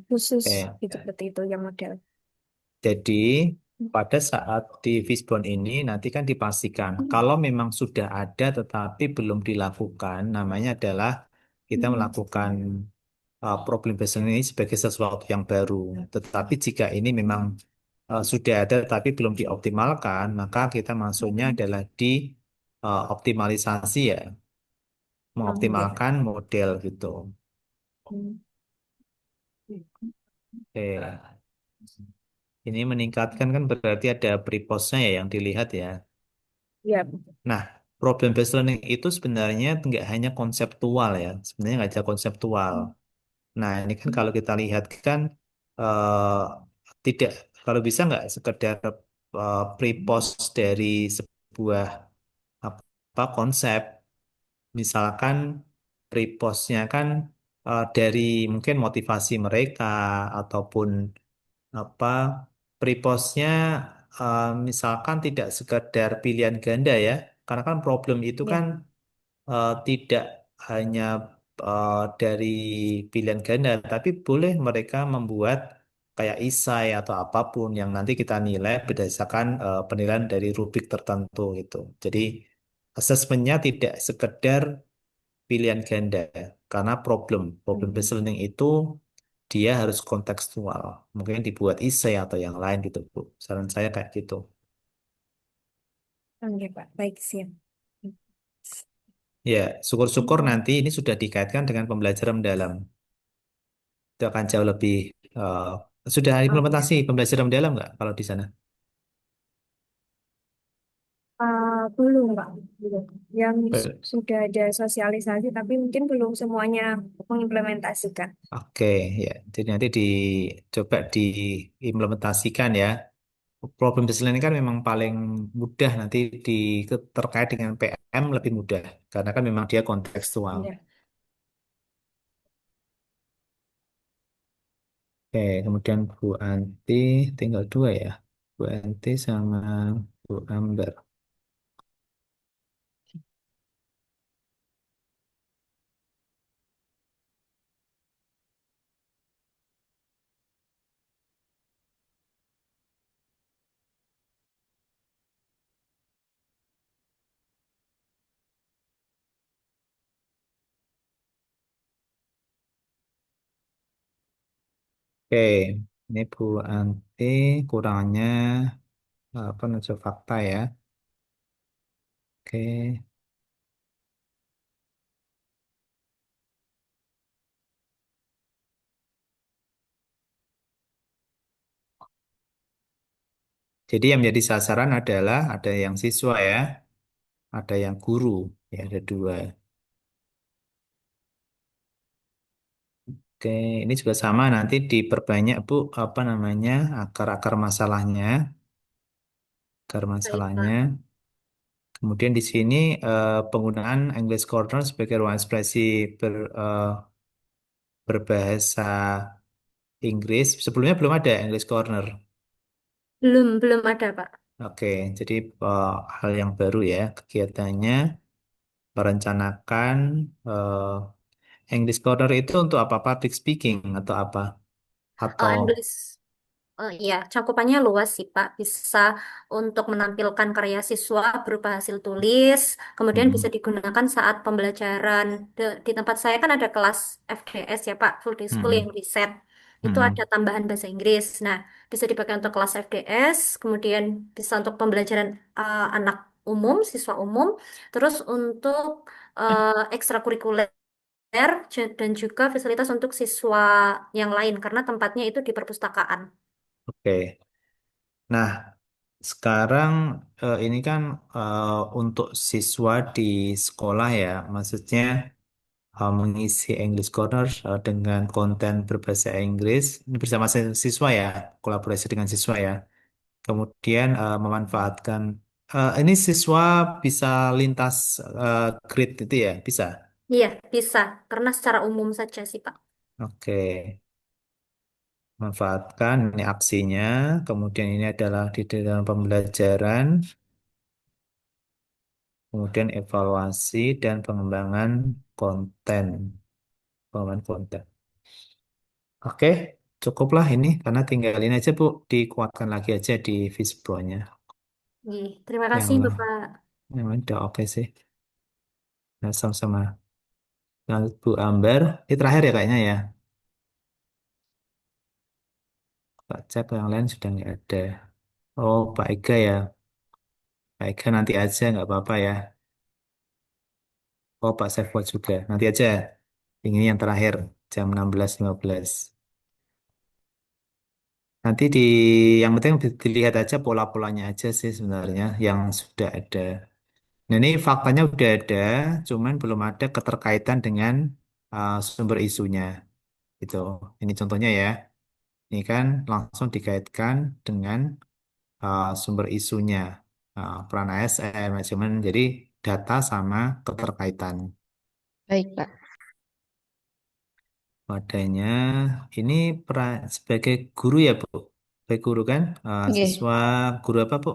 khusus Oke. gitu, seperti itu yang model. Jadi pada saat di Fishbone ini nanti kan dipastikan kalau memang sudah ada tetapi belum dilakukan, namanya adalah kita melakukan problem based ini sebagai sesuatu yang baru. Tetapi jika ini memang sudah ada tapi belum dioptimalkan, maka kita masuknya adalah di optimalisasi ya, Oke. mengoptimalkan model gitu. Hmm. Oke. Ini meningkatkan kan berarti ada preposnya ya yang dilihat ya. Ya. Nah, problem based learning itu sebenarnya nggak hanya konseptual ya, sebenarnya nggak aja konseptual. Nah, ini kan kalau kita lihat kan eh, tidak, kalau bisa nggak sekedar prepost dari sebuah konsep, misalkan prepostnya kan dari mungkin motivasi mereka ataupun apa prepostnya misalkan tidak sekedar pilihan ganda ya, karena kan problem itu Ya. kan tidak hanya dari pilihan ganda, tapi boleh mereka membuat kayak esai atau apapun yang nanti kita nilai berdasarkan penilaian dari rubrik tertentu gitu. Jadi asesmennya tidak sekedar pilihan ganda, karena problem based learning itu dia harus kontekstual. Mungkin dibuat esai atau yang lain gitu, Bu. Saran saya kayak gitu. Oke Pak, baik siap. Ya, syukur-syukur nanti ini sudah dikaitkan dengan pembelajaran mendalam. Itu akan jauh lebih eh, sudah Oke. implementasi pembelajaran mendalam nggak kalau di sana? Belum Pak, belum. Yang Be- sudah ada sosialisasi, tapi mungkin belum semuanya mengimplementasikan. Oke, ya. Jadi nanti dicoba diimplementasikan ya. Problem desain ini kan memang paling mudah nanti di terkait dengan PM lebih mudah karena kan memang dia kontekstual. Ya. Oke, kemudian Bu Anti tinggal dua ya. Bu Anti sama Bu Amber. Oke, ini Bu Anti kurangnya apa unsur fakta ya. Oke, jadi yang menjadi sasaran adalah ada yang siswa ya, ada yang guru, ya ada dua. Oke, ini juga sama nanti diperbanyak Bu apa namanya akar-akar masalahnya, akar Baik, Pak. masalahnya. Kemudian di sini penggunaan English Corner sebagai ruang ekspresi berbahasa Inggris. Sebelumnya belum ada English Corner. Belum ada, Pak. Oke, jadi eh, hal yang baru ya kegiatannya merencanakan English Corner itu untuk apa? Public speaking atau apa? Oh, Atau English. Iya, cakupannya luas sih, Pak. Bisa untuk menampilkan karya siswa berupa hasil tulis, kemudian bisa hmm, digunakan saat pembelajaran. Di tempat saya kan ada kelas FDS ya, Pak, Full Day School yang hmm, riset. Itu hmm. ada tambahan bahasa Inggris. Nah, bisa dipakai untuk kelas FDS, kemudian bisa untuk pembelajaran anak umum, siswa umum, terus untuk ekstrakurikuler dan juga fasilitas untuk siswa yang lain karena tempatnya itu di perpustakaan. Oke. Nah, sekarang ini kan untuk siswa di sekolah ya, maksudnya mengisi English Corner dengan konten berbahasa Inggris ini bersama siswa ya, kolaborasi dengan siswa ya. Kemudian memanfaatkan ini siswa bisa lintas grade itu ya, bisa. Iya, bisa karena secara umum saja sih, Pak. Oke. Manfaatkan ini aksinya, kemudian ini adalah di dalam pembelajaran, kemudian evaluasi dan pengembangan konten. Pengembangan konten. Oke, cukuplah ini karena tinggalin aja Bu, dikuatkan lagi aja di Visibonnya. Ih, terima Yang kasih lah, Bapak. yang lain udah oke sih. Nah, sama-sama. Nah, Bu Amber, ini terakhir ya kayaknya ya. Pak cek yang lain sudah nggak ada. Oh, Pak Ega ya. Pak Ega nanti aja nggak apa-apa ya. Oh, Pak Saiful juga. Nanti aja. Ini yang terakhir, jam 16.15. Nanti yang penting dilihat aja pola-polanya aja sih sebenarnya yang sudah ada. Nah, ini faktanya udah ada, cuman belum ada keterkaitan dengan sumber isunya. Gitu. Ini contohnya ya. Ini kan langsung dikaitkan dengan sumber isunya. Peran ASN, manajemen. Jadi data sama keterkaitan. Baik, Pak. Wadahnya ini sebagai guru ya, Bu. Sebagai guru kan, Nggih, siswa guru apa, Bu?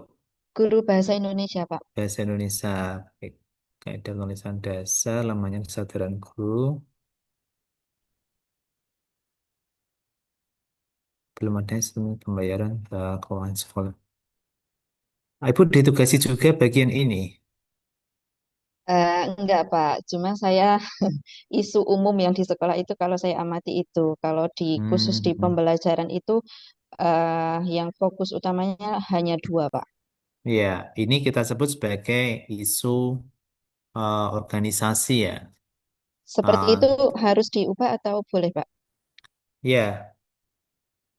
guru bahasa Indonesia, Pak. Bahasa Indonesia. Baik. Kaidah tulisan dasar, lamanya kesadaran guru. Belum ada sistem pembayaran keuangan sekolah. Ibu ditugasi juga bagian ini. Enggak, Pak. Cuma saya isu umum yang di sekolah itu kalau saya amati itu, kalau di khusus di Hmm, pembelajaran itu yang fokus utamanya hanya dua, Pak. ya, ini kita sebut sebagai isu organisasi ya. Seperti Uh, itu harus diubah atau boleh, Pak? ya,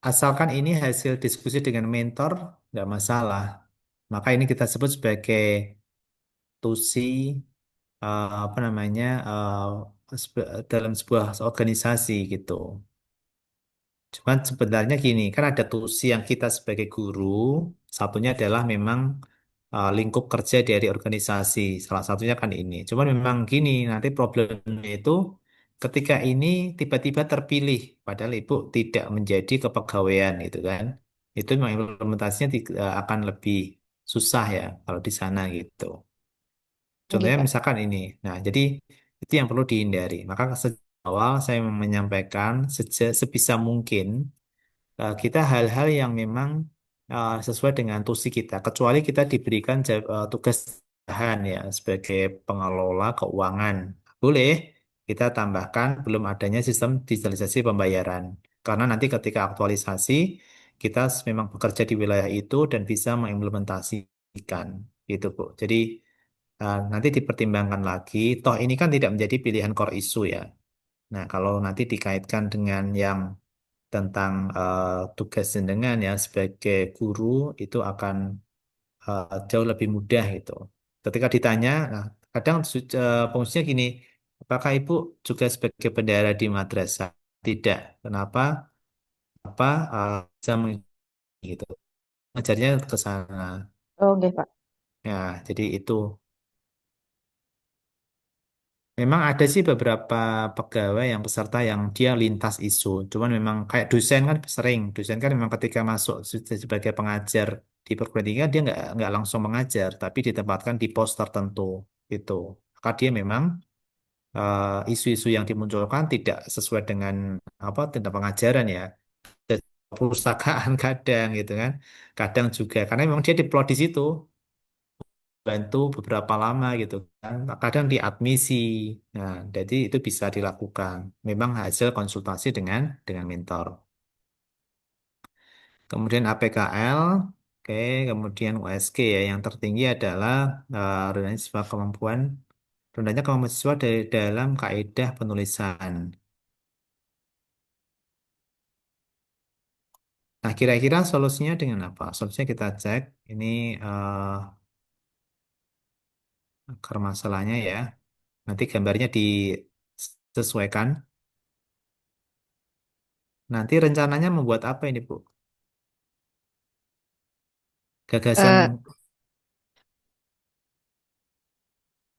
asalkan ini hasil diskusi dengan mentor, nggak masalah. Maka ini kita sebut sebagai tusi apa namanya dalam sebuah organisasi gitu. Cuman sebenarnya gini, kan ada tusi yang kita sebagai guru, satunya adalah memang lingkup kerja dari organisasi, salah satunya kan ini. Cuman memang gini, nanti problemnya itu ketika ini tiba-tiba terpilih, padahal ibu tidak menjadi kepegawaian gitu kan. Itu memang implementasinya akan lebih susah ya kalau di sana gitu. Nggih, Contohnya Pak. misalkan ini. Nah, jadi itu yang perlu dihindari. Maka sejak awal saya menyampaikan sebisa mungkin kita hal-hal yang memang sesuai dengan tusi kita, kecuali kita diberikan tugas tambahan ya sebagai pengelola keuangan. Boleh kita tambahkan belum adanya sistem digitalisasi pembayaran. Karena nanti ketika aktualisasi, kita memang bekerja di wilayah itu dan bisa mengimplementasikan gitu, Bu. Jadi nanti dipertimbangkan lagi, toh ini kan tidak menjadi pilihan core issue ya. Nah, kalau nanti dikaitkan dengan yang tentang tugas jenengan ya sebagai guru itu akan jauh lebih mudah gitu. Ketika ditanya, nah, kadang fungsinya gini, apakah ibu juga sebagai bendahara di madrasah? Tidak. Kenapa? Apa bisa gitu? Ngajarnya ke sana. Oh, nggih, Pak. Ya, jadi itu. Memang ada sih beberapa pegawai yang peserta yang dia lintas isu. Cuman memang kayak dosen kan sering. Dosen kan memang ketika masuk sebagai pengajar di perguruan tinggi kan dia nggak langsung mengajar, tapi ditempatkan di pos tertentu gitu. Maka dia memang isu-isu yang dimunculkan tidak sesuai dengan apa tentang pengajaran ya. Dan perpustakaan kadang gitu kan. Kadang juga karena memang dia diplot di situ bantu beberapa lama gitu kan. Kadang diadmisi. Nah, jadi itu bisa dilakukan. Memang hasil konsultasi dengan mentor. Kemudian APKL, oke, kemudian USG ya. Yang tertinggi adalah rendahnya siswa kemampuan, rendahnya kemampuan siswa dalam kaidah penulisan. Nah, kira-kira solusinya dengan apa? Solusinya kita cek. Ini akar masalahnya ya. Nanti gambarnya disesuaikan. Nanti rencananya membuat apa ini, Bu? Eh, Gagasan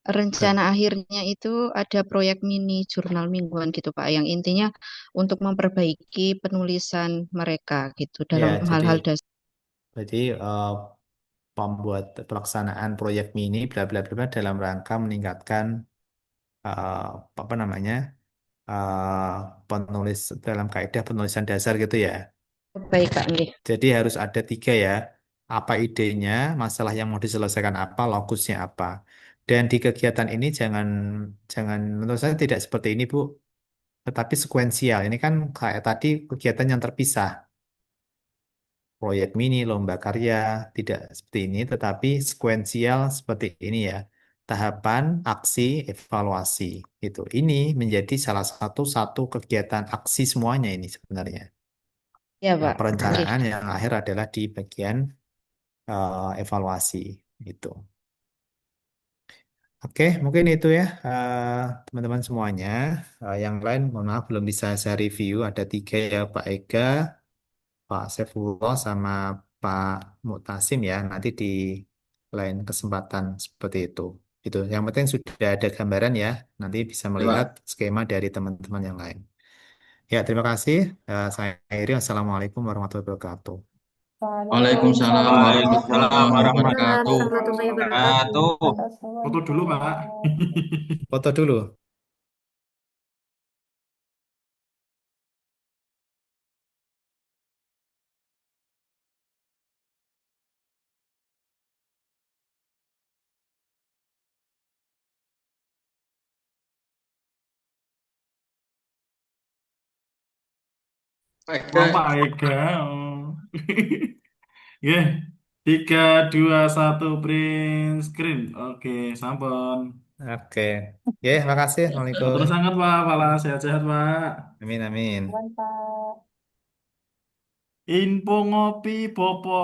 rencana akhirnya itu ada proyek mini jurnal mingguan gitu Pak, yang intinya untuk memperbaiki penulisan mereka gitu Ya, dalam jadi hal-hal dasar. jadi pembuat pelaksanaan proyek mini bla bla bla bla dalam rangka meningkatkan eh, apa namanya eh, penulis dalam kaidah penulisan dasar gitu ya. Baik Kak, nggih. Jadi harus ada tiga ya. Apa idenya, masalah yang mau diselesaikan apa, lokusnya apa. Dan di kegiatan ini jangan jangan menurut saya tidak seperti ini Bu, tetapi sekuensial. Ini kan kayak tadi kegiatan yang terpisah. Proyek mini, lomba karya, tidak seperti ini, tetapi sekuensial seperti ini ya. Tahapan, aksi, evaluasi. Gitu. Ini menjadi salah satu kegiatan aksi semuanya ini sebenarnya. Ya Nah, Pak, nggih. perencanaan yang akhir adalah di bagian evaluasi gitu. Oke, mungkin itu ya teman-teman semuanya. Yang lain, mohon maaf belum bisa saya review. Ada tiga ya, Pak Ega, Pak Saifullah, sama Pak Mutasim ya. Nanti di lain kesempatan seperti itu. Itu. Yang penting sudah ada gambaran ya. Nanti bisa melihat skema dari teman-teman yang lain. Ya, terima kasih. Saya akhiri. Assalamualaikum warahmatullahi wabarakatuh. Waalaikumsalam Waalaikumsalam warahmatullahi Waalaikumsalam wabarakatuh. warahmatullahi wabarakatuh. Wabarakatuh. atas Foto dulu, Pak. wawancara. Foto dulu. Wah, Pak Ega. Oh. Ya, 3, 2, 1, print screen. Oke, sampun. Oke. Ya, makasih. Terus Assalamualaikum. sangat, Pak. Pala sehat-sehat, Pak. Amin, amin. Mantap. Info ngopi, Bopo.